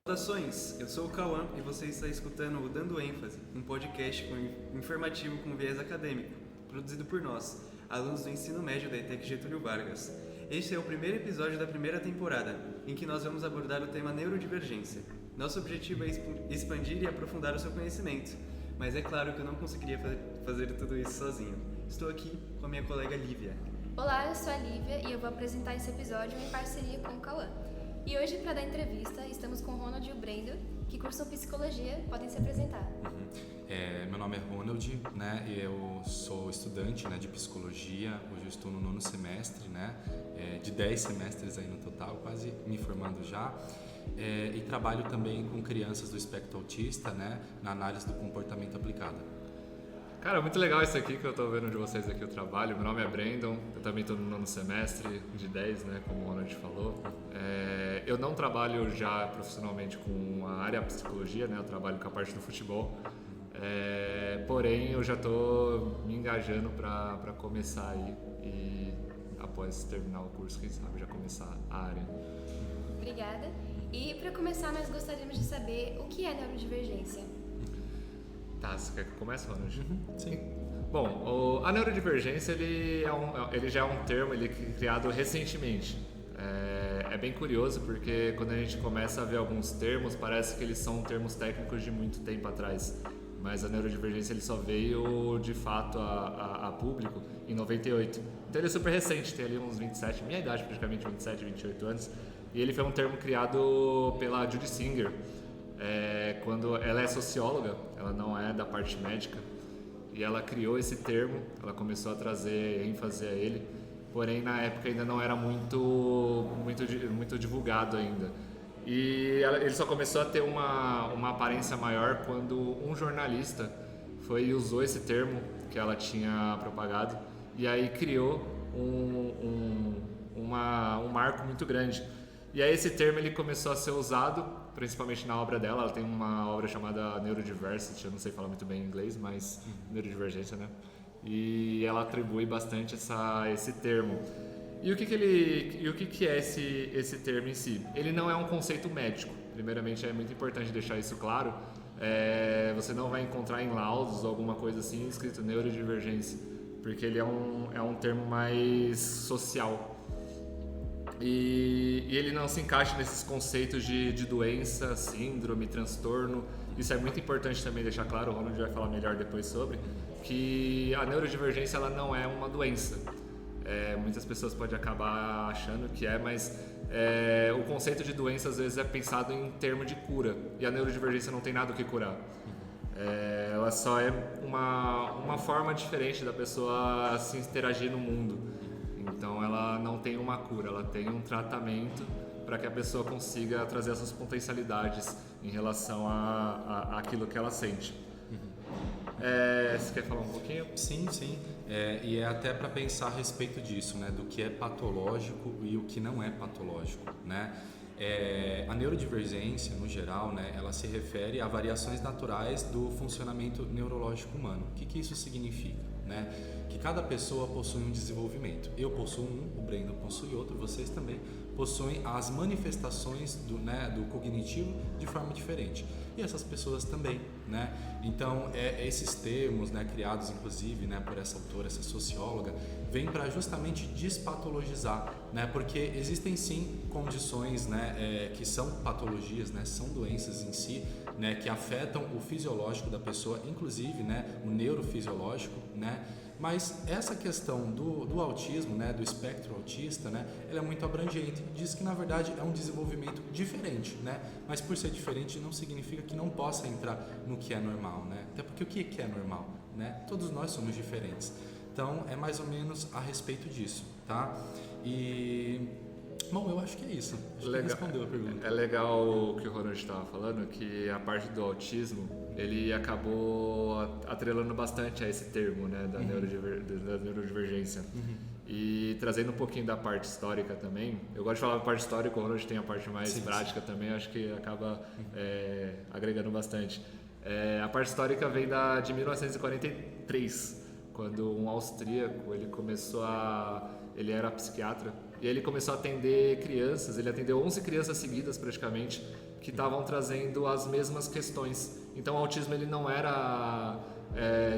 Saudações, eu sou o Cauã e você está escutando o Dando ênfase, um podcast informativo com viés acadêmico, produzido por nós, alunos do ensino médio da ETEC Getúlio Vargas. Este é o primeiro episódio da primeira temporada, em que nós vamos abordar o tema neurodivergência. Nosso objetivo é expandir e aprofundar o seu conhecimento, mas é claro que eu não conseguiria fazer tudo isso sozinho. Estou aqui com a minha colega Lívia. Olá, eu sou a Lívia e eu vou apresentar esse episódio em parceria com o Cauã. E hoje, para dar entrevista, estamos com o Ronald e o Brendo, que cursam psicologia. Podem se apresentar. Meu nome é Ronald, né? Eu sou estudante, né, de psicologia. Hoje eu estou no 9º semestre, né? De 10 semestres aí no total, quase me formando já. E trabalho também com crianças do espectro autista, né? Na análise do comportamento aplicado. Cara, muito legal isso aqui que eu tô vendo de vocês aqui o trabalho. Meu nome é Brandon, eu também tô no 9º semestre de 10, né, como o Ronald falou. Eu não trabalho já profissionalmente com a área psicologia, né, eu trabalho com a parte do futebol. Porém, eu já tô me engajando para começar aí e após terminar o curso, quem sabe já começar a área. Obrigada. E para começar, nós gostaríamos de saber o que é neurodivergência. Tá, você quer que eu comece, Ronald? Sim. Bom, a neurodivergência ele já é um termo criado recentemente. É bem curioso porque quando a gente começa a ver alguns termos, parece que eles são termos técnicos de muito tempo atrás. Mas a neurodivergência ele só veio de fato a público em 98. Então ele é super recente, tem ali uns 27, minha idade praticamente, 27, 28 anos. E ele foi um termo criado pela Judy Singer. Quando ela é socióloga, ela não é da parte médica, e ela criou esse termo, ela começou a trazer ênfase a ele, porém na época ainda não era muito divulgado ainda. E ele só começou a ter uma aparência maior quando um jornalista foi e usou esse termo que ela tinha propagado, e aí criou um marco muito grande. E aí esse termo ele começou a ser usado, principalmente na obra dela. Ela tem uma obra chamada Neurodiversity, eu não sei falar muito bem em inglês, mas neurodivergência, né? E ela atribui bastante esse termo. E o que é esse termo em si? Ele não é um conceito médico. Primeiramente, é muito importante deixar isso claro. Você não vai encontrar em laudos ou alguma coisa assim escrito neurodivergência, porque ele é um termo mais social. E ele não se encaixa nesses conceitos de doença, síndrome, transtorno. Isso é muito importante também deixar claro, o Ronald vai falar melhor depois sobre, que a neurodivergência ela não é uma doença. Muitas pessoas podem acabar achando que mas o conceito de doença às vezes é pensado em termos de cura, e a neurodivergência não tem nada o que curar. Ela só é uma forma diferente da pessoa se interagir no mundo. Então ela não tem uma cura, ela tem um tratamento para que a pessoa consiga trazer essas potencialidades em relação àquilo que ela sente. Você quer falar um pouquinho? Sim. E é até para pensar a respeito disso, né? Do que é patológico e o que não é patológico, né? A neurodivergência, no geral, né, ela se refere a variações naturais do funcionamento neurológico humano. O que isso significa? Né? Que cada pessoa possui um desenvolvimento. Eu possuo o Brendo possui outro, vocês também possuem as manifestações do cognitivo de forma diferente. E essas pessoas também, né? Então, esses termos, né, criados inclusive, né, por essa autora, essa socióloga, vêm para justamente despatologizar, né? Porque existem sim condições, né, que são patologias, né, são doenças em si, né, que afetam o fisiológico da pessoa, inclusive, né, o neurofisiológico, né? Mas essa questão do autismo, né, do espectro autista, né, ela é muito abrangente. Diz que na verdade é um desenvolvimento diferente, né? Mas por ser diferente não significa que não possa entrar no que é normal, né? Até porque o que é normal, né? Todos nós somos diferentes. Então é mais ou menos a respeito disso, tá? Bom, eu acho que é isso. Acho que respondeu a pergunta. É legal o que o Ronald estava falando, que a parte do autismo, ele acabou atrelando bastante a esse termo, né, da neurodivergência. E trazendo um pouquinho da parte histórica também, eu gosto de falar da parte histórica, o Ronald tem a parte mais prática também, acho que acaba agregando bastante. A parte histórica vem de 1943, quando um austríaco ele começou a ele era psiquiatra, e ele começou a atender crianças, ele atendeu 11 crianças seguidas praticamente, que estavam trazendo as mesmas questões. Então o autismo ele não era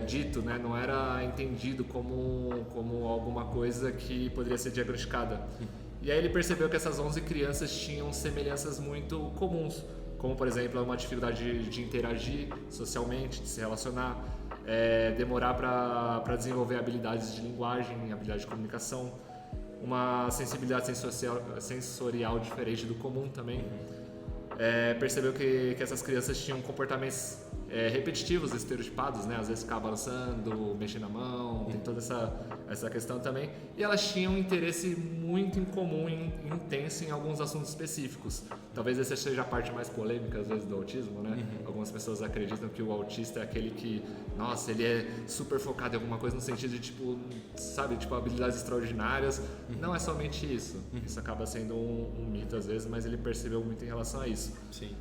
dito, né? Não era entendido como alguma coisa que poderia ser diagnosticada. E aí ele percebeu que essas 11 crianças tinham semelhanças muito comuns, como por exemplo uma dificuldade de interagir socialmente, de se relacionar, demorar para desenvolver habilidades de linguagem, habilidade de comunicação, uma sensibilidade sensorial diferente do comum também. Percebeu que essas crianças tinham comportamentos repetitivos, estereotipados, né? Às vezes ficava balançando, mexendo a mão, tem toda essa questão também. E elas tinham um interesse muito em comum e intenso em alguns assuntos específicos. Talvez essa seja a parte mais polêmica, às vezes, do autismo, né? Algumas pessoas acreditam que o autista é aquele que, nossa, ele é super focado em alguma coisa no sentido de, tipo, sabe, tipo, habilidades extraordinárias. Não é somente isso. Isso acaba sendo um mito, às vezes, mas ele percebeu muito em relação a isso. Sim.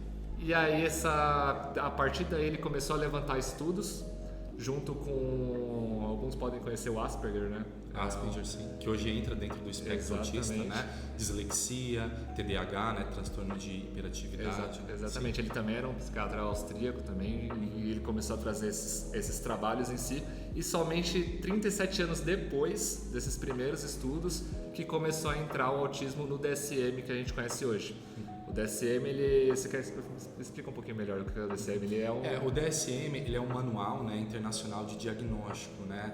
E aí, a partir daí, ele começou a levantar estudos, junto com... Alguns podem conhecer o Asperger, né? Asperger, sim. Que hoje entra dentro do espectro autista, né? Dislexia, TDAH, né? Transtorno de hiperatividade. Exatamente. Sim. Ele também era um psiquiatra austríaco também, e ele começou a trazer esses trabalhos em si. E somente 37 anos depois desses primeiros estudos, que começou a entrar o autismo no DSM que a gente conhece hoje. O DSM, você quer explica um pouquinho melhor o que é o DSM? Ele o DSM, ele é um manual, né, internacional de diagnóstico, né,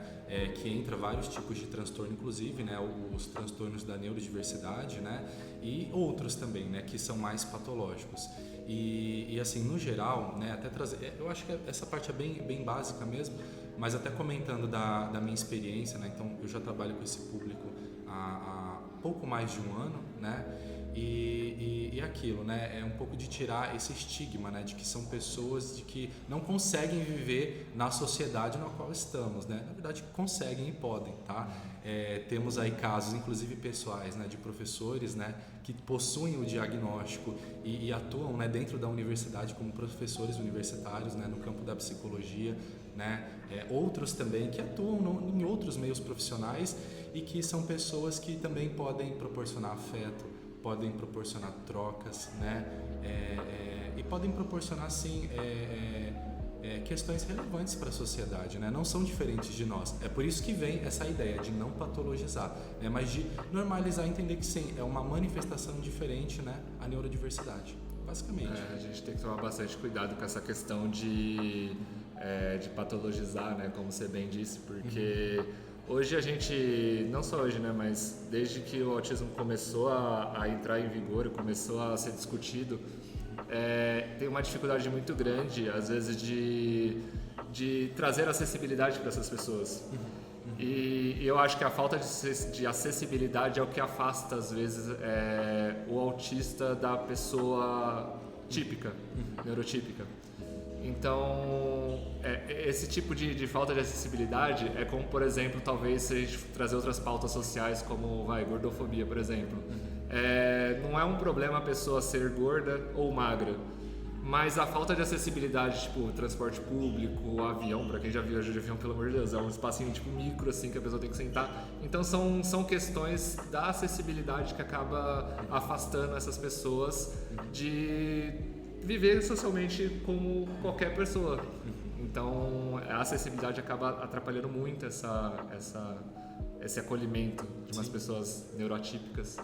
que entra vários tipos de transtorno, inclusive, né, os transtornos da neurodiversidade, né, e outros também, né, que são mais patológicos. E assim, no geral, né, até trazer, eu acho que essa parte é bem básica mesmo, mas até comentando da minha experiência, né, então eu já trabalho com esse público há pouco mais de um ano, né. E aquilo, né? É um pouco de tirar esse estigma, né? De que são pessoas de que não conseguem viver na sociedade na qual estamos, né? Na verdade, conseguem e podem, tá? Temos aí casos, inclusive pessoais, né? De professores, né? Que possuem o diagnóstico e atuam, né? Dentro da universidade como professores universitários, né? No campo da psicologia, né? Outros também que atuam em outros meios profissionais e que são pessoas que também podem proporcionar afeto, podem proporcionar trocas, né? E podem proporcionar, sim, questões relevantes para a sociedade, né? Não são diferentes de nós. É por isso que vem essa ideia de não patologizar, né? Mas de normalizar e entender que, sim, é uma manifestação diferente, né? A neurodiversidade, basicamente. A gente tem que tomar bastante cuidado com essa questão de patologizar, né? Como você bem disse, porque... Hoje a gente, não só hoje, né, mas desde que o autismo começou a entrar em vigor, começou a ser discutido, tem uma dificuldade muito grande, às vezes, de trazer acessibilidade para essas pessoas. E eu acho que a falta de acessibilidade é o que afasta, às vezes, o autista da pessoa típica, neurotípica. Então, esse tipo de falta de acessibilidade é como, por exemplo, talvez se a gente trazer outras pautas sociais como gordofobia, por exemplo. Não é um problema a pessoa ser gorda ou magra, mas a falta de acessibilidade, tipo transporte público, avião, para quem já viajou de avião, pelo amor de Deus, é um espacinho tipo micro assim que a pessoa tem que sentar. Então são questões da acessibilidade que acaba afastando essas pessoas de viver socialmente como qualquer pessoa. Então a acessibilidade acaba atrapalhando muito esse acolhimento de umas pessoas neuroatípicas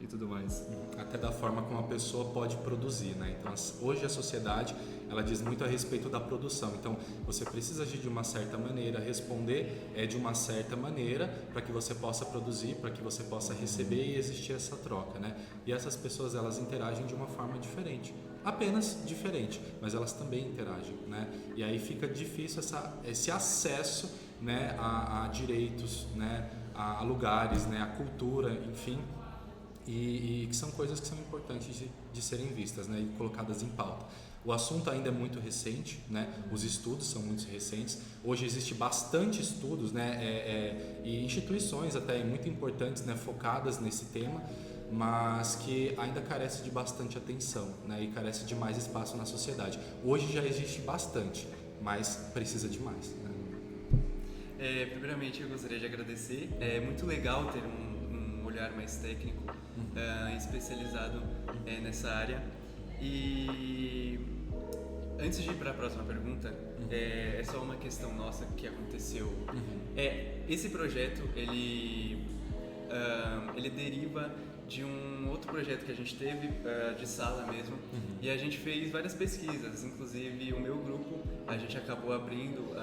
e tudo mais. Até da forma como a pessoa pode produzir, né? Então hoje a sociedade ela diz muito a respeito da produção. Então você precisa agir de uma certa maneira, responder de uma certa maneira para que você possa produzir, para que você possa receber e existir essa troca, né? E essas pessoas elas interagem de uma forma diferente. Apenas diferente, mas elas também interagem, né? E aí fica difícil esse acesso, né, a direitos, né, a lugares, né, a cultura, enfim, e que são coisas que são importantes de serem vistas, né, e colocadas em pauta. O assunto ainda é muito recente, né? Os estudos são muito recentes. Hoje existe bastante estudos, né, e instituições até muito importantes, né, focadas nesse tema, mas que ainda carece de bastante atenção, né, e carece de mais espaço na sociedade. Hoje já existe bastante, mas precisa de mais, né? Primeiramente, eu gostaria de agradecer. É muito legal ter um olhar mais técnico, especializado nessa área. E antes de ir para a próxima pergunta, é só uma questão nossa que aconteceu. Esse projeto, ele deriva de um outro projeto que a gente teve, de sala mesmo, e a gente fez várias pesquisas, inclusive o meu grupo, a gente acabou abrindo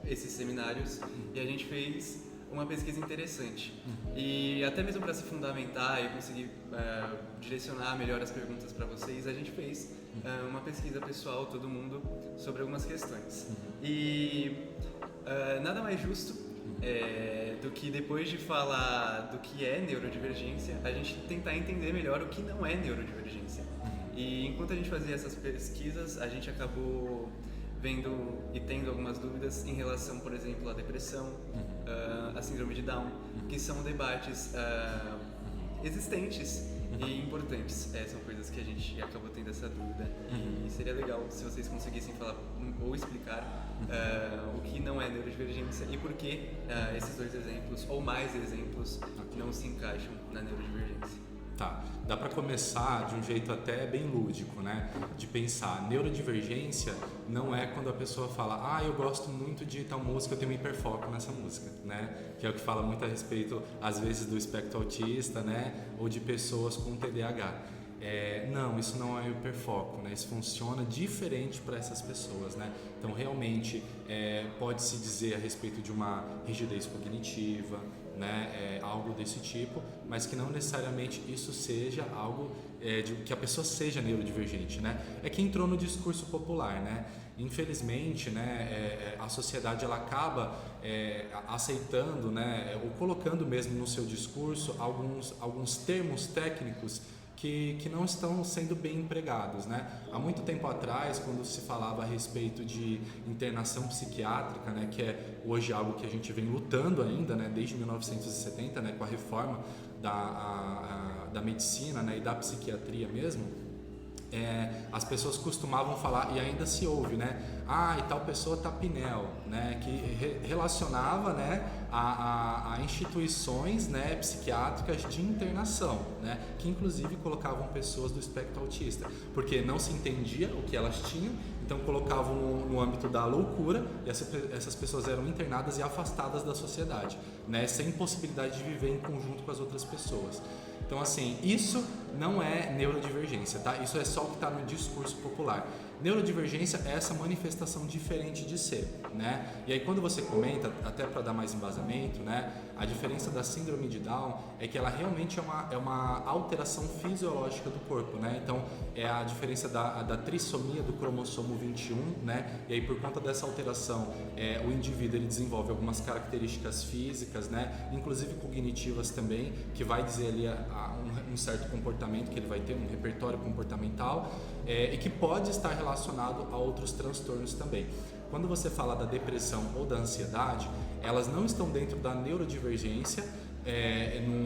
esses seminários e a gente fez uma pesquisa interessante. E até mesmo para se fundamentar e conseguir direcionar melhor as perguntas para vocês, a gente fez uma pesquisa pessoal, todo mundo, sobre algumas questões. E nada mais justo do que depois de falar do que é neurodivergência, a gente tentar entender melhor o que não é neurodivergência. E enquanto a gente fazia essas pesquisas, a gente acabou vendo e tendo algumas dúvidas em relação, por exemplo, à depressão, à síndrome de Down, que são debates existentes e importantes. São coisas que a gente acabou tendo essa dúvida. E seria legal se vocês conseguissem falar ou explicar o que não é neurodivergência e por que esses dois exemplos, ou mais exemplos, não se encaixam na neurodivergência. Tá, dá para começar de um jeito até bem lúdico, né? De pensar, neurodivergência não é quando a pessoa fala, eu gosto muito de tal música, eu tenho um hiperfoco nessa música, né? Que é o que fala muito a respeito, às vezes, do espectro autista, né? Ou de pessoas com TDAH. Não, isso não é hiperfoco, né? Isso funciona diferente para essas pessoas, né? Então, realmente, pode-se dizer a respeito de uma rigidez cognitiva, né, algo desse tipo, mas que não necessariamente isso seja algo que a pessoa seja neurodivergente, né? É que entrou no discurso popular, né? Infelizmente, né, a sociedade ela acaba aceitando, né, ou colocando mesmo no seu discurso alguns termos técnicos que não estão sendo bem empregados, né? Há muito tempo atrás, quando se falava a respeito de internação psiquiátrica, né, que é hoje algo que a gente vem lutando ainda, né, desde 1970, né, com a reforma da medicina, né, e da psiquiatria mesmo, as pessoas costumavam falar, e ainda se ouve, né? E tal pessoa tá pinel, né? Que relacionava, né, a instituições, né, psiquiátricas de internação, né? Que inclusive colocavam pessoas do espectro autista, porque não se entendia o que elas tinham, então colocavam no âmbito da loucura, e essas pessoas eram internadas e afastadas da sociedade, né? Sem possibilidade de viver em conjunto com as outras pessoas. Então, assim, isso não é neurodivergência, tá? Isso é só o que está no discurso popular. Neurodivergência é essa manifestação diferente de ser, né? E aí quando você comenta, até para dar mais embasamento, né? A diferença da síndrome de Down é que ela realmente é uma alteração fisiológica do corpo, né? Então é a diferença da trissomia do cromossomo 21, né? E aí por conta dessa alteração, o indivíduo ele desenvolve algumas características físicas, né? Inclusive cognitivas também, que vai dizer ali um certo comportamento que ele vai ter, um repertório comportamental, e que pode estar relacionado a outros transtornos também. Quando você fala da depressão ou da ansiedade, elas não estão dentro da neurodivergência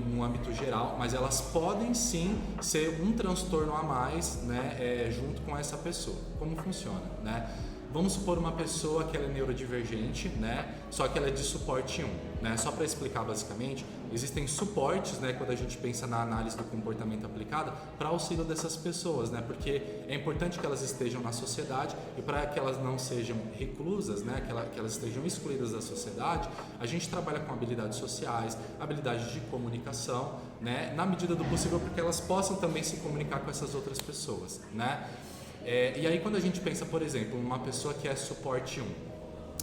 no âmbito geral, mas elas podem sim ser um transtorno a mais, né, junto com essa pessoa. Como funciona, né? Vamos supor uma pessoa que ela é neurodivergente, né? Só que ela é de suporte 1, né? Só para explicar basicamente, existem suportes, né? Quando a gente pensa na análise do comportamento aplicada, para auxílio dessas pessoas, né? Porque é importante que elas estejam na sociedade e para que elas não sejam reclusas, né? Que elas estejam excluídas da sociedade, a gente trabalha com habilidades sociais, habilidades de comunicação, né? Na medida do possível, porque elas possam também se comunicar com essas outras pessoas, né? E aí quando a gente pensa, por exemplo, uma pessoa que é suporte 1,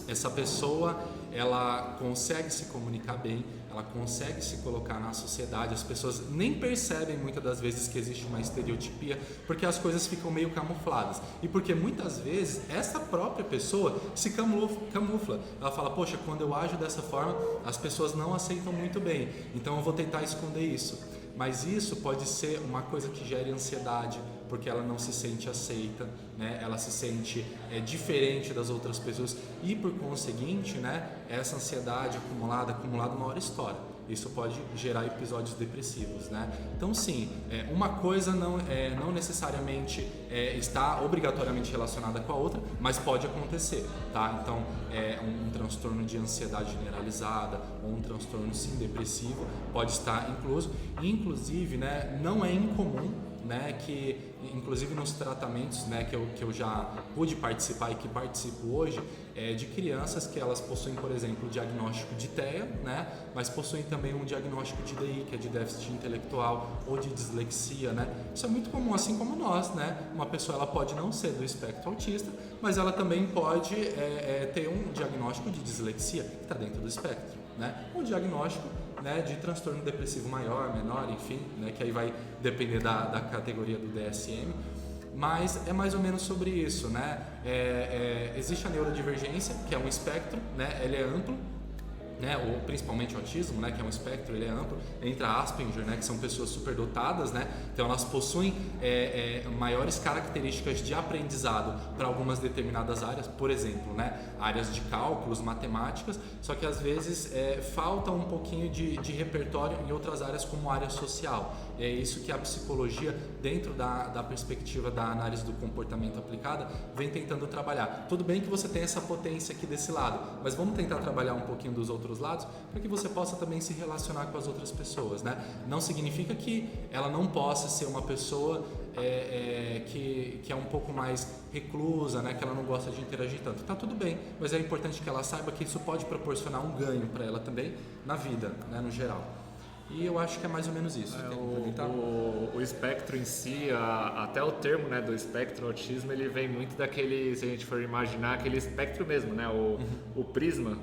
essa pessoa ela consegue se comunicar bem, ela consegue se colocar na sociedade, as pessoas nem percebem muitas das vezes que existe uma estereotipia, porque as coisas ficam meio camufladas, e porque muitas vezes essa própria pessoa se camufla, ela fala, poxa, quando eu ajo dessa forma, as pessoas não aceitam muito bem, então eu vou tentar esconder isso. Mas isso pode ser uma coisa que gere ansiedade, porque ela não se sente aceita, né? Ela se sente diferente das outras pessoas e, por conseguinte, né, essa ansiedade acumulada uma hora estoura. isso pode gerar episódios depressivos, né? Então sim, uma coisa não necessariamente está obrigatoriamente relacionada com a outra, mas pode acontecer, tá? Então um transtorno de ansiedade generalizada ou um transtorno sim depressivo pode estar incluso, e inclusive, né, não é incomum, né, que inclusive nos tratamentos, né, que eu já pude participar e que participo hoje, de crianças que elas possuem, por exemplo, o diagnóstico de TEA, né, mas possuem também um diagnóstico de DI, que é de déficit intelectual, ou de dislexia, né. Isso é muito comum, assim como nós, né. Uma pessoa ela pode não ser do espectro autista, mas ela também pode ter um diagnóstico de dislexia, que está dentro do espectro, né, um diagnóstico, né, de transtorno depressivo maior, menor, enfim, né, que aí vai depender da categoria do DSM, mas é mais ou menos sobre isso, né? Existe a neurodivergência, que é um espectro, né, ele é amplo, né, ou principalmente o autismo, né, que é um espectro, ele é amplo, entra Asperger, né, que são pessoas superdotadas, né, então elas possuem maiores características de aprendizado para algumas determinadas áreas, por exemplo, né, áreas de cálculos, matemáticas, só que às vezes falta um pouquinho de repertório em outras áreas como área social. É isso que a psicologia, dentro da perspectiva da análise do comportamento aplicada, vem tentando trabalhar. Tudo bem que você tem essa potência aqui desse lado, mas vamos tentar trabalhar um pouquinho dos outros lados para que você possa também se relacionar com as outras pessoas, né? Não significa que ela não possa ser uma pessoa que é um pouco mais reclusa, né? Que ela não gosta de interagir tanto. Tá tudo bem, mas é importante que ela saiba que isso pode proporcionar um ganho para ela também na vida, né? No geral. E eu acho que é mais ou menos isso. O espectro em si, até o termo, né, do espectro autismo, ele vem muito daquele, se a gente for imaginar, aquele espectro mesmo, né, o prisma.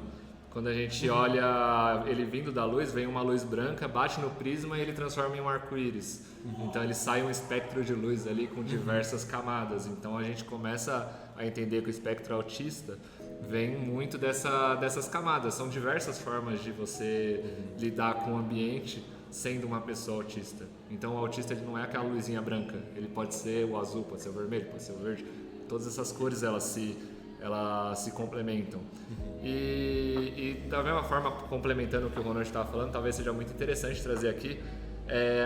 Quando a gente olha ele vindo da luz, vem uma luz branca, bate no prisma e ele transforma em um arco-íris. Então ele sai um espectro de luz ali com diversas camadas. Então a gente começa a entender que o espectro autista vem muito dessas camadas. São diversas formas de você lidar com o ambiente sendo uma pessoa autista. Então o autista ele não é aquela luzinha branca, ele pode ser o azul, pode ser o vermelho, pode ser o verde. Todas essas cores elas se complementam. E da mesma forma, complementando o que o Ronald estava falando, talvez seja muito interessante trazer aqui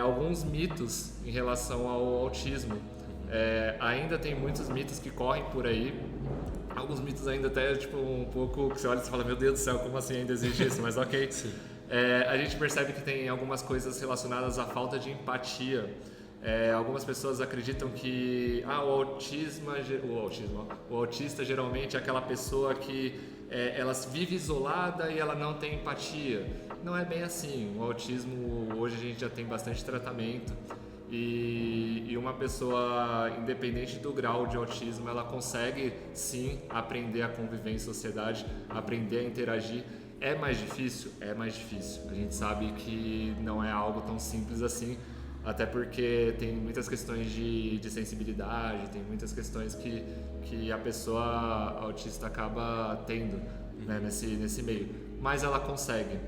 alguns mitos em relação ao autismo. Ainda tem muitos mitos que correm por aí. Alguns mitos ainda até tipo um pouco que você olha e fala, meu Deus do céu, como assim ainda existe isso? Mas ok. A gente percebe que tem algumas coisas relacionadas à falta de empatia. Algumas pessoas acreditam que o autista geralmente é aquela pessoa que ela vive isolada e ela não tem empatia. Não é bem assim. O autismo, hoje a gente já tem bastante tratamento e uma pessoa, independente do grau de autismo, ela consegue sim aprender a conviver em sociedade, aprender a interagir. É mais difícil? É mais difícil. A gente sabe que não é algo tão simples assim, até porque tem muitas questões de sensibilidade, tem muitas questões que a pessoa autista acaba tendo, né, nesse meio. Mas ela consegue.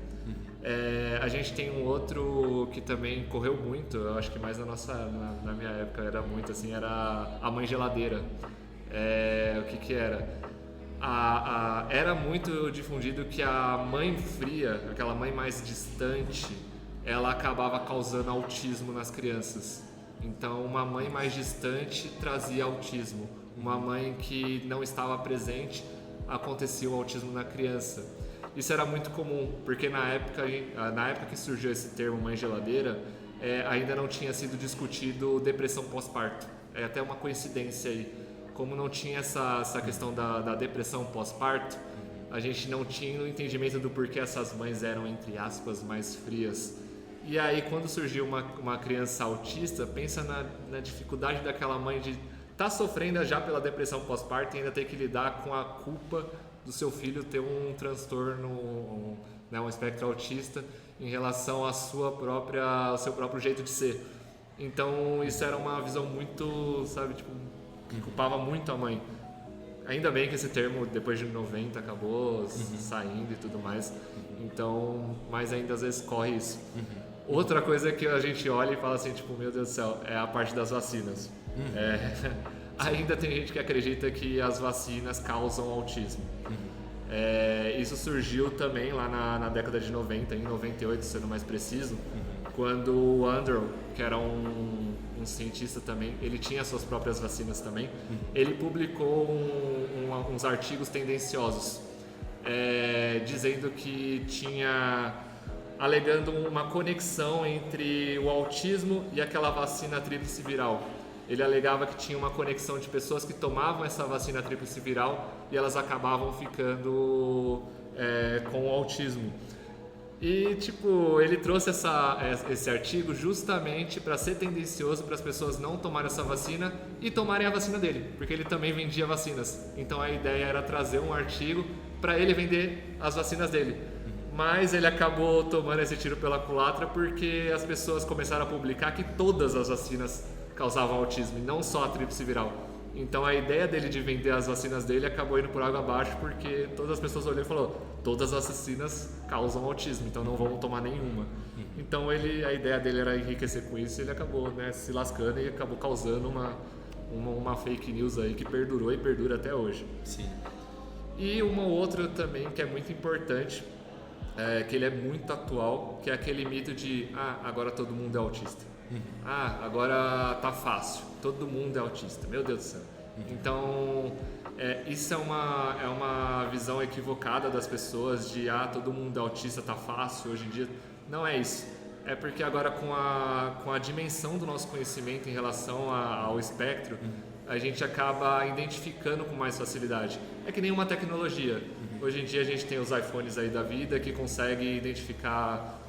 A gente tem um outro que também correu muito, eu acho que mais na minha época era muito assim, era a mãe geladeira. O que era? Era muito difundido que a mãe fria, aquela mãe mais distante, ela acabava causando autismo nas crianças. Então, uma mãe mais distante trazia autismo. Uma mãe que não estava presente, acontecia o autismo na criança. Isso era muito comum, porque na época que surgiu esse termo mãe geladeira, ainda não tinha sido discutido depressão pós-parto. É até uma coincidência aí. Como não tinha essa questão da depressão pós-parto, a gente não tinha o entendimento do porquê essas mães eram, entre aspas, mais frias. E aí, quando surgiu uma criança autista, pensa na dificuldade daquela mãe de estar sofrendo já pela depressão pós-parto e ainda ter que lidar com a culpa do seu filho ter um transtorno, um espectro autista em relação ao seu próprio jeito de ser. Então, isso era uma visão muito, sabe, tipo, que culpava muito a mãe. Ainda bem que esse termo, depois de 90, acabou saindo e tudo mais. Então, mas ainda às vezes corre isso. Outra coisa que a gente olha e fala assim, tipo, meu Deus do céu, é a parte das vacinas. Ainda tem gente que acredita que as vacinas causam autismo. Isso surgiu também lá na década de 90, em 98, sendo mais preciso, quando o Andrew, que era um cientista também, ele tinha suas próprias vacinas também, ele publicou uns artigos tendenciosos, dizendo que alegando uma conexão entre o autismo e aquela vacina tríplice viral. Ele alegava que tinha uma conexão de pessoas que tomavam essa vacina tríplice viral e elas acabavam ficando com o autismo. E, ele trouxe esse artigo justamente para ser tendencioso para as pessoas não tomarem essa vacina e tomarem a vacina dele, porque ele também vendia vacinas. Então a ideia era trazer um artigo para ele vender as vacinas dele. Mas ele acabou tomando esse tiro pela culatra porque as pessoas começaram a publicar que todas as vacinas causavam autismo e não só a tríplice viral. Então a ideia dele de vender as vacinas dele acabou indo por água abaixo porque todas as pessoas olharam e falaram: todas as vacinas causam autismo, então não vamos tomar nenhuma. Então a ideia dele era enriquecer com isso e ele acabou se lascando e acabou causando uma fake news aí que perdurou e perdura até hoje. Sim. E uma outra também que é muito importante, que ele é muito atual, que é aquele mito de agora todo mundo é autista. Agora tá fácil, todo mundo é autista, meu Deus do céu. Então, isso é uma visão equivocada das pessoas de todo mundo é autista, tá fácil hoje em dia. Não é isso. É porque agora com a dimensão do nosso conhecimento em relação ao espectro, a gente acaba identificando com mais facilidade. É que nem uma tecnologia. Hoje em dia a gente tem os iPhones aí da vida que consegue identificar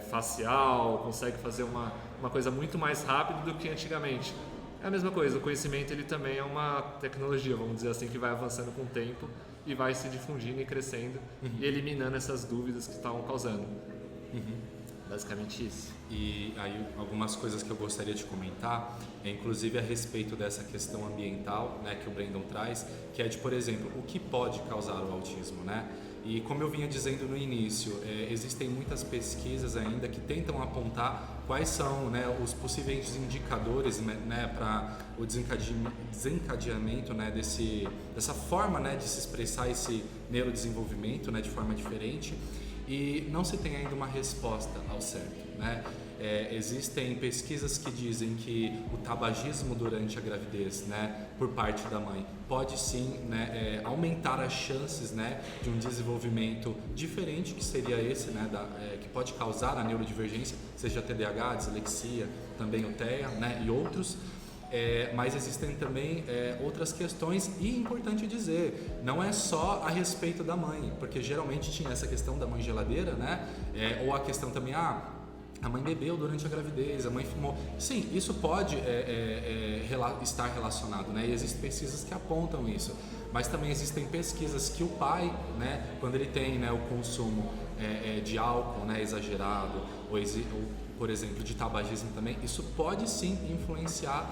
facial, consegue fazer uma coisa muito mais rápida do que antigamente. É a mesma coisa, o conhecimento ele também é uma tecnologia, vamos dizer assim, que vai avançando com o tempo e vai se difundindo e crescendo e eliminando essas dúvidas que estavam causando. Basicamente isso. E aí algumas coisas que eu gostaria de comentar, inclusive a respeito dessa questão ambiental, né, que o Brandon traz, que é de, por exemplo, o que pode causar o autismo, né? E como eu vinha dizendo no início, existem muitas pesquisas ainda que tentam apontar quais são, né, os possíveis indicadores, né, para o desencadeamento, né, dessa forma, né, de se expressar esse neurodesenvolvimento, né, de forma diferente, e não se tem ainda uma resposta ao certo, né? Existem pesquisas que dizem que o tabagismo durante a gravidez, né, por parte da mãe, pode sim, né, aumentar as chances, né, de um desenvolvimento diferente, que seria esse, né, que pode causar a neurodivergência, seja TDAH, dislexia, também o TEA, né, e outros. Mas existem também outras questões, e importante dizer, não é só a respeito da mãe, porque geralmente tinha essa questão da mãe geladeira, né, ou a questão também, a mãe bebeu durante a gravidez, a mãe fumou. Sim, isso pode estar relacionado, né? E existem pesquisas que apontam isso. Mas também existem pesquisas que o pai, né, quando ele tem, né, o consumo de álcool, né, exagerado, ou por exemplo, de tabagismo também, isso pode sim influenciar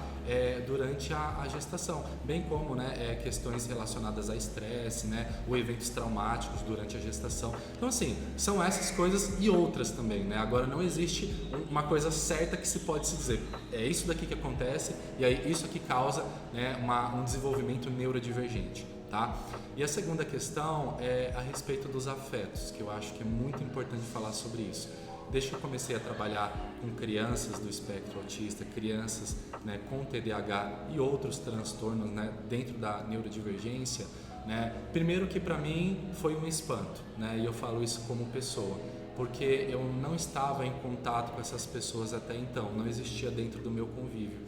durante a gestação, bem como, né, questões relacionadas a estresse, né, ou eventos traumáticos durante a gestação. Então, assim, são essas coisas e outras também, né? Agora, não existe uma coisa certa que se pode se dizer, é isso daqui que acontece e aí isso aqui causa, né, um desenvolvimento neurodivergente, tá? E a segunda questão é a respeito dos afetos, que eu acho que é muito importante falar sobre isso. Desde que eu comecei a trabalhar com crianças do espectro autista, crianças, né, com TDAH e outros transtornos, né, dentro da neurodivergência, né, primeiro que para mim foi um espanto, né, e eu falo isso como pessoa, porque eu não estava em contato com essas pessoas até então, não existia dentro do meu convívio.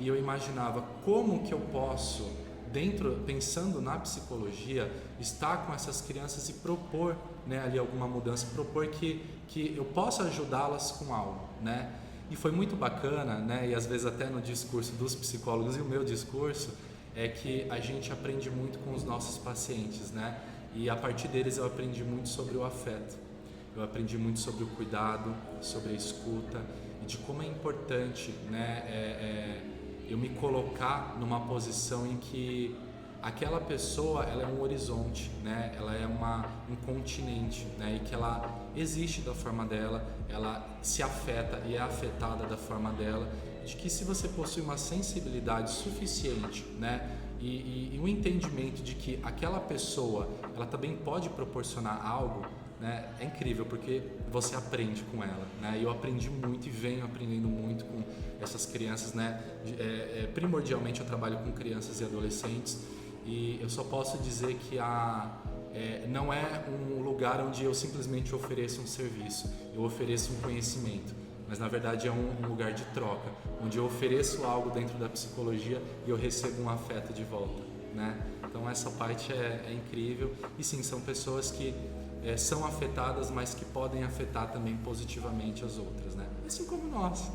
E eu imaginava como que eu posso, pensando na psicologia, estar com essas crianças e propor, né, ali alguma mudança, propor que eu possa ajudá-las com algo, né? E foi muito bacana, né, e às vezes até no discurso dos psicólogos e o meu discurso, é que a gente aprende muito com os nossos pacientes, né? E a partir deles eu aprendi muito sobre o afeto, eu aprendi muito sobre o cuidado, sobre a escuta e de como é importante, né, eu me colocar numa posição em que aquela pessoa, ela é um horizonte, né? Ela é um continente, né? E que ela existe da forma dela, ela se afeta e é afetada da forma dela, de que se você possui uma sensibilidade suficiente, né, e um entendimento de que aquela pessoa, ela também pode proporcionar algo, né, é incrível, porque você aprende com ela, né? E eu aprendi muito e venho aprendendo muito com essas crianças, né? Primordialmente eu trabalho com crianças e adolescentes, e eu só posso dizer que não é um lugar onde eu simplesmente ofereço um serviço, eu ofereço um conhecimento, mas na verdade é um lugar de troca, onde eu ofereço algo dentro da psicologia e eu recebo um afeto de volta, né? Então essa parte é incrível, e sim, são pessoas que são afetadas, mas que podem afetar também positivamente as outras, né? Assim como nós,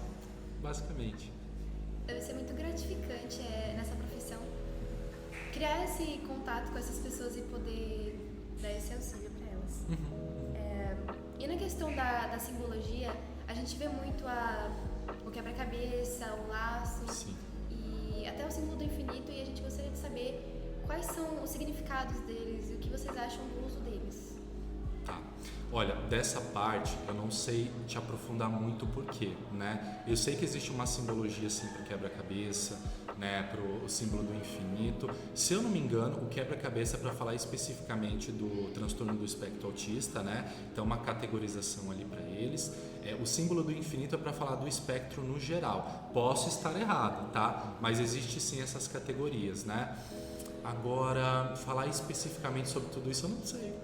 basicamente. Deve ser muito gratificante nessa profissão criar esse contato com essas pessoas e poder dar esse auxílio para elas. E na questão da simbologia, a gente vê muito o quebra-cabeça, o laço. Sim. E até o símbolo do infinito, e a gente gostaria de saber quais são os significados deles e o que vocês acham do uso deles. Tá. Olha, dessa parte eu não sei te aprofundar muito o porquê, né? Eu sei que existe uma simbologia assim para quebra-cabeça, né, para o símbolo do infinito. Se eu não me engano, o quebra-cabeça é para falar especificamente do transtorno do espectro autista, né? Então uma categorização ali para eles. O símbolo do infinito é para falar do espectro no geral. Posso estar errado, tá? Mas existe sim essas categorias, né? Agora, falar especificamente sobre tudo isso eu não sei,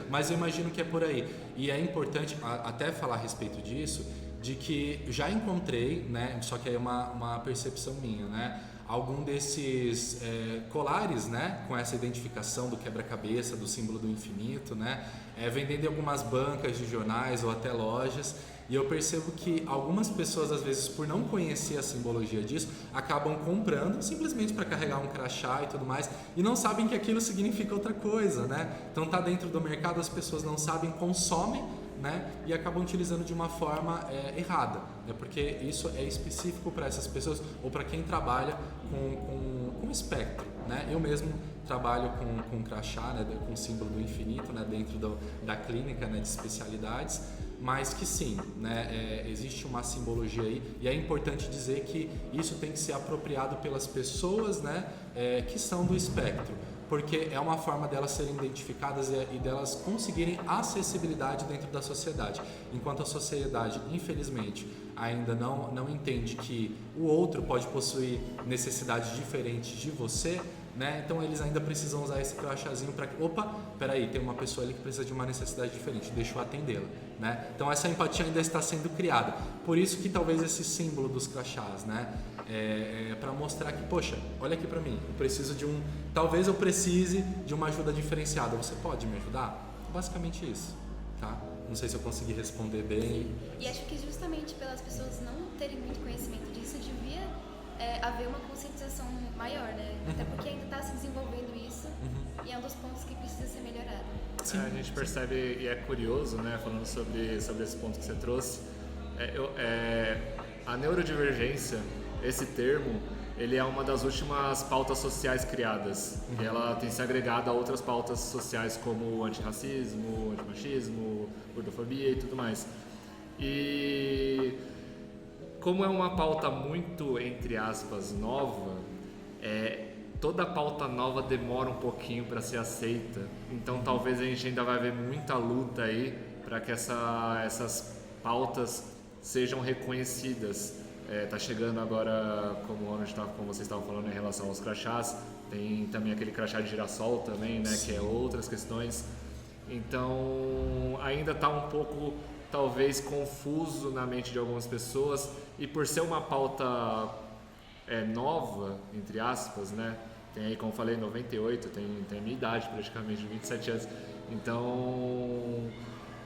mas eu imagino que é por aí. E é importante até falar a respeito disso, de que já encontrei, né, só que é uma percepção minha, né, algum desses colares, né, com essa identificação do quebra-cabeça, do símbolo do infinito, né, vendendo em algumas bancas de jornais ou até lojas. E eu percebo que algumas pessoas, às vezes, por não conhecer a simbologia disso, acabam comprando simplesmente para carregar um crachá e tudo mais, e não sabem que aquilo significa outra coisa, né? Então tá dentro do mercado, as pessoas não sabem, consomem, né? E acabam utilizando de uma forma errada, né? Porque isso é específico para essas pessoas ou para quem trabalha com espectro, né? Eu mesmo trabalho com crachá, né? Com o símbolo do infinito, né? Dentro da clínica, né? De especialidades. Mas que sim, né, existe uma simbologia aí, e é importante dizer que isso tem que ser apropriado pelas pessoas, né, que são do espectro, porque é uma forma delas serem identificadas e delas conseguirem acessibilidade dentro da sociedade. Enquanto a sociedade, infelizmente, ainda não entende que o outro pode possuir necessidades diferentes de você, né? Então eles ainda precisam usar esse crachazinho para que, opa, peraí, tem uma pessoa ali que precisa de uma necessidade diferente, deixa eu atendê-la, né? Então essa empatia ainda está sendo criada, por isso que talvez esse símbolo dos crachás, né? Para mostrar que, poxa, olha aqui para mim, eu preciso talvez eu precise de uma ajuda diferenciada, você pode me ajudar? Basicamente isso, tá? Não sei se eu consegui responder bem. Sim. E acho que justamente pelas pessoas não terem muito conhecimento disso, devia haver uma conscientização maior, né? Até porque ainda está se desenvolvendo isso e é um dos pontos que precisa ser melhorado. Sim, a gente percebe, e é curioso, né, falando sobre esse ponto que você trouxe, a neurodivergência, esse termo, ele é uma das últimas pautas sociais criadas. E ela tem se agregado a outras pautas sociais como o antirracismo, antimachismo, gordofobia e tudo mais. E como é uma pauta muito, entre aspas, nova, toda pauta nova demora um pouquinho para ser aceita. Então talvez a gente ainda vai ver muita luta aí para que essas pautas sejam reconhecidas. Tá chegando agora, como vocês estavam falando em relação aos crachás, tem também aquele crachá de girassol também, né, que é outras questões. Então ainda está um pouco, talvez, confuso na mente de algumas pessoas, e por ser uma pauta nova, entre aspas, né, tem aí, como eu falei, 98, tem a minha idade praticamente, 27 anos, então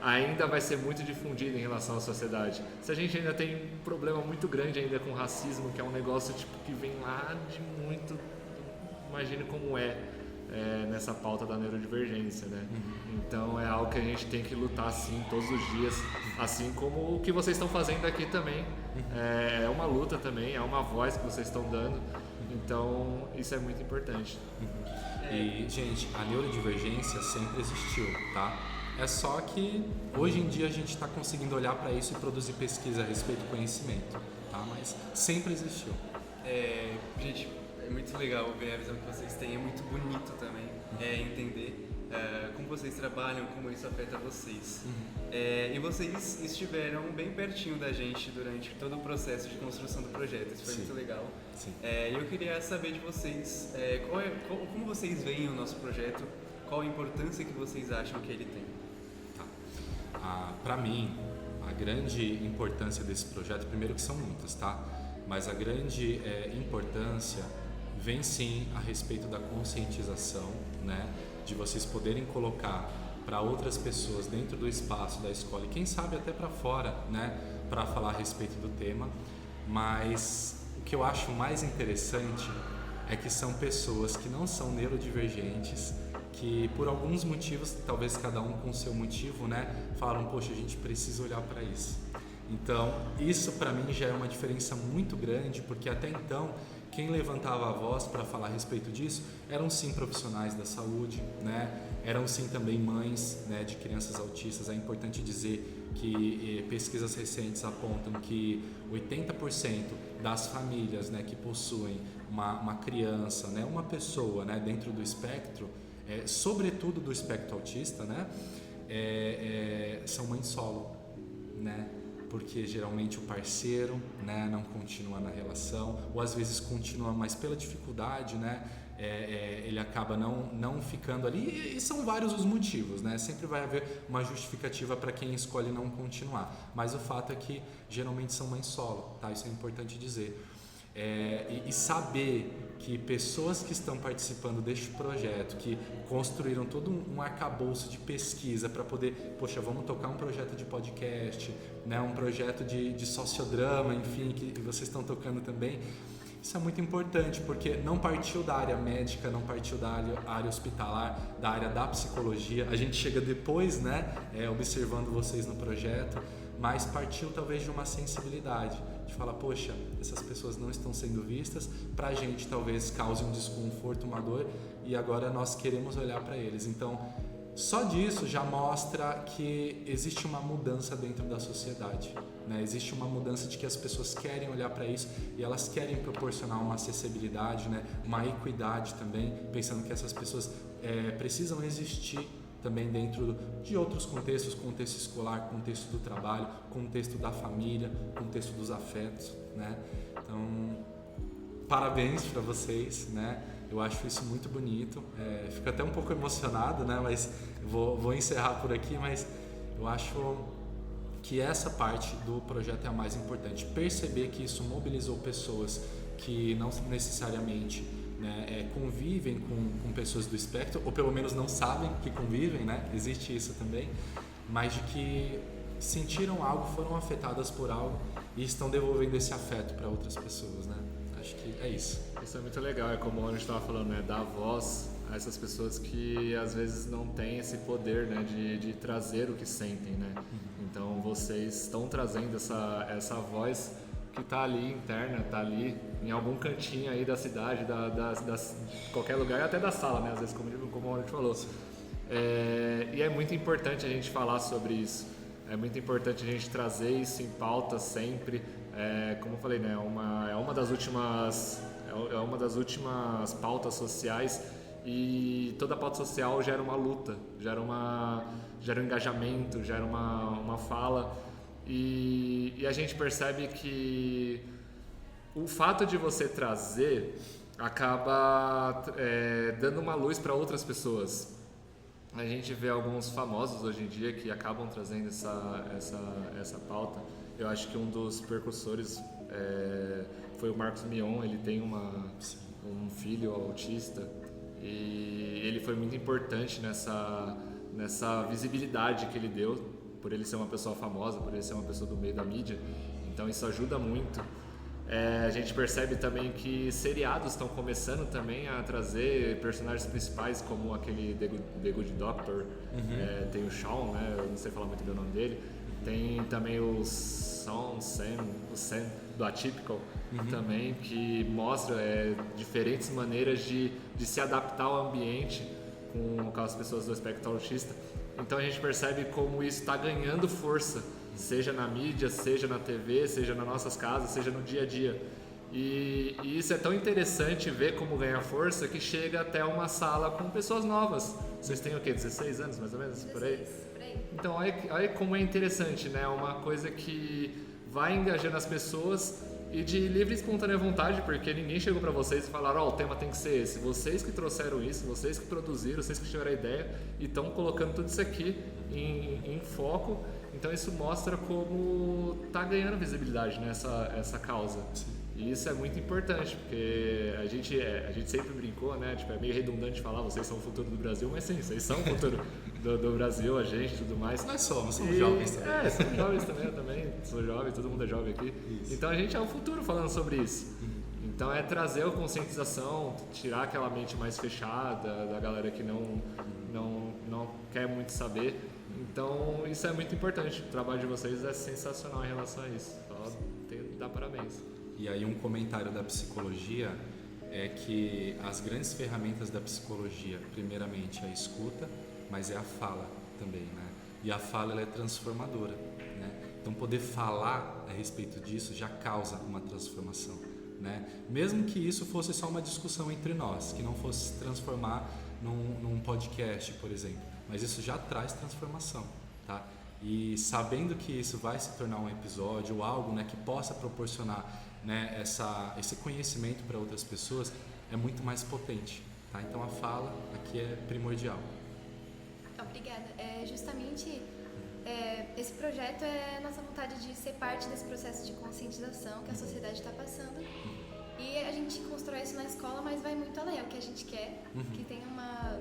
ainda vai ser muito difundido em relação à sociedade. Se a gente ainda tem um problema muito grande ainda com racismo, que é um negócio tipo que vem lá de muito, imagine como nessa pauta da neurodivergência, né? Então é algo que a gente tem que lutar assim todos os dias, assim como o que vocês estão fazendo aqui também. É uma luta também, é uma voz que vocês estão dando. Então isso é muito importante. E, gente, a neurodivergência sempre existiu, tá? É só que hoje em dia a gente está conseguindo olhar para isso e produzir pesquisa a respeito do conhecimento, tá? Mas sempre existiu. Gente, É muito legal ver a visão que vocês têm, é muito bonito também entender como vocês trabalham, como isso afeta vocês. E vocês estiveram bem pertinho da gente durante todo o processo de construção do projeto, isso foi muito legal. Eu queria saber de vocês, como vocês veem o nosso projeto, qual a importância que vocês acham que ele tem? Para mim, a grande importância desse projeto, primeiro que são muitas, tá? Mas a grande importância vem sim a respeito da conscientização, né? De vocês poderem colocar para outras pessoas dentro do espaço da escola e quem sabe até para fora, né? Para falar a respeito do tema. Mas o que eu acho mais interessante é que são pessoas que não são neurodivergentes, que por alguns motivos, talvez cada um com o seu motivo, né? Falaram, poxa, a gente precisa olhar para isso. Então, isso para mim já é uma diferença muito grande, porque até então, quem levantava a voz para falar a respeito disso eram sim profissionais da saúde, né? Eram sim também mães, né, de crianças autistas. É importante dizer que pesquisas recentes apontam que 80% das famílias, né, que possuem uma criança, né, uma pessoa, né, dentro do espectro, sobretudo do espectro autista, né, são mães solo, né? Porque geralmente o parceiro, né, não continua na relação, ou às vezes continua, mas pela dificuldade, né, ele acaba não ficando ali, e são vários os motivos, né? Sempre vai haver uma justificativa para quem escolhe não continuar, mas o fato é que geralmente são mães solo, tá? Isso é importante dizer. E saber que pessoas que estão participando deste projeto, que construíram todo um arcabouço de pesquisa para poder, poxa, vamos tocar um projeto de podcast, né, um projeto de sociodrama, enfim, que vocês estão tocando também, isso é muito importante, porque não partiu da área médica, não partiu da área hospitalar, da área da psicologia, a gente chega depois, né, observando vocês no projeto, mas partiu talvez de uma sensibilidade, de falar, poxa, essas pessoas não estão sendo vistas, pra gente talvez cause um desconforto, uma dor, e agora nós queremos olhar para eles. Então, só disso já mostra que existe uma mudança dentro da sociedade, né? Existe uma mudança de que as pessoas querem olhar para isso e elas querem proporcionar uma acessibilidade, né? Uma equidade também, pensando que essas pessoas precisam existir também dentro de outros contextos, contexto escolar, contexto do trabalho, contexto da família, contexto dos afetos, né? Então, parabéns para vocês, né? Eu acho isso muito bonito, fico até um pouco emocionado, né? Mas vou encerrar por aqui, mas eu acho que essa parte do projeto é a mais importante, perceber que isso mobilizou pessoas que não necessariamente, né, convivem com pessoas do espectro, ou pelo menos não sabem que convivem, né? Existe isso também, mas de que sentiram algo, foram afetadas por algo e estão devolvendo esse afeto para outras pessoas, né? Acho que é isso. Isso é muito legal, é como a gente estava falando, né? Dar voz a essas pessoas que às vezes não têm esse poder, né? De trazer o que sentem, né? Então vocês estão trazendo essa voz que está ali interna, está ali em algum cantinho aí da cidade, de qualquer lugar, até da sala, né? Às vezes, como a gente falou. E é muito importante a gente falar sobre isso. É muito importante a gente trazer isso em pauta sempre. Como eu falei, né? É uma das últimas pautas sociais, e toda pauta social gera uma luta, gera um engajamento, gera uma fala. E a gente percebe que o fato de você trazer acaba dando uma luz para outras pessoas. A gente vê alguns famosos hoje em dia que acabam trazendo essa pauta. Eu acho que um dos percursores foi o Marcos Mion. Ele tem um filho autista e ele foi muito importante nessa visibilidade que ele deu, por ele ser uma pessoa famosa, por ele ser uma pessoa do meio da mídia. Então isso ajuda muito. A gente percebe também que seriados estão começando também a trazer personagens principais, como aquele The Good Doctor. Tem o Sean, né? Eu não sei falar muito bem o nome dele. Tem também o Sam do Atypical, também, que mostra diferentes maneiras de se adaptar ao ambiente com as pessoas do espectro autista. Então a gente percebe como isso está ganhando força, seja na mídia, seja na TV, seja nas nossas casas, seja no dia a dia. E isso é tão interessante ver como ganha força que chega até uma sala com pessoas novas. Vocês têm o quê? 16 anos mais ou menos? 16, por aí? Então olha como é interessante, né? Uma coisa que vai engajando as pessoas e de livre e espontânea vontade, porque ninguém chegou para vocês e falaram, o tema tem que ser esse. Vocês que trouxeram isso, vocês que produziram, vocês que tiveram a ideia e estão colocando tudo isso aqui em foco. Então isso mostra como está ganhando visibilidade, né, essa causa. E isso é muito importante, porque a gente sempre brincou, né? Tipo, é meio redundante falar, vocês são o futuro do Brasil, mas sim, vocês são o futuro do Brasil, a gente e tudo mais. Nós somos jovens também. Somos jovens também, eu também sou jovem, todo mundo é jovem aqui. Isso. Então a gente é o futuro falando sobre isso. Então é trazer a conscientização, tirar aquela mente mais fechada da galera que não quer muito saber. Então isso é muito importante, o trabalho de vocês é sensacional em relação a isso. Só tenho que dar parabéns. E aí um comentário da psicologia é que as grandes ferramentas da psicologia, primeiramente a escuta, mas é a fala também, né? E a fala ela é transformadora, né? Então poder falar a respeito disso já causa uma transformação, né? Mesmo que isso fosse só uma discussão entre nós, que não fosse se transformar num podcast, por exemplo, mas isso já traz transformação, tá? E sabendo que isso vai se tornar um episódio ou algo, né, que possa proporcionar, né, esse conhecimento para outras pessoas, é muito mais potente, tá? Então a fala aqui é primordial. Obrigada. Justamente esse projeto é a nossa vontade de ser parte desse processo de conscientização que a sociedade está passando. E a gente constrói isso na escola, mas vai muito além. É o que a gente quer, que tenha uma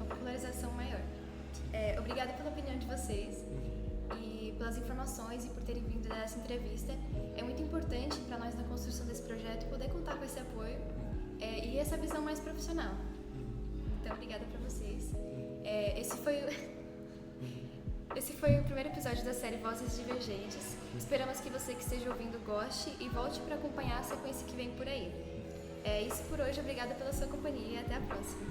popularização maior. Obrigada pela opinião de vocês e pelas informações e por terem vindo nessa entrevista. É muito importante para nós na construção desse projeto poder contar com esse apoio e essa visão mais profissional. Então, obrigada para vocês. Esse foi o primeiro episódio da série Vozes Divergentes. Esperamos que você que esteja ouvindo goste e volte para acompanhar a sequência que vem por aí. É isso por hoje. Obrigada pela sua companhia e até a próxima.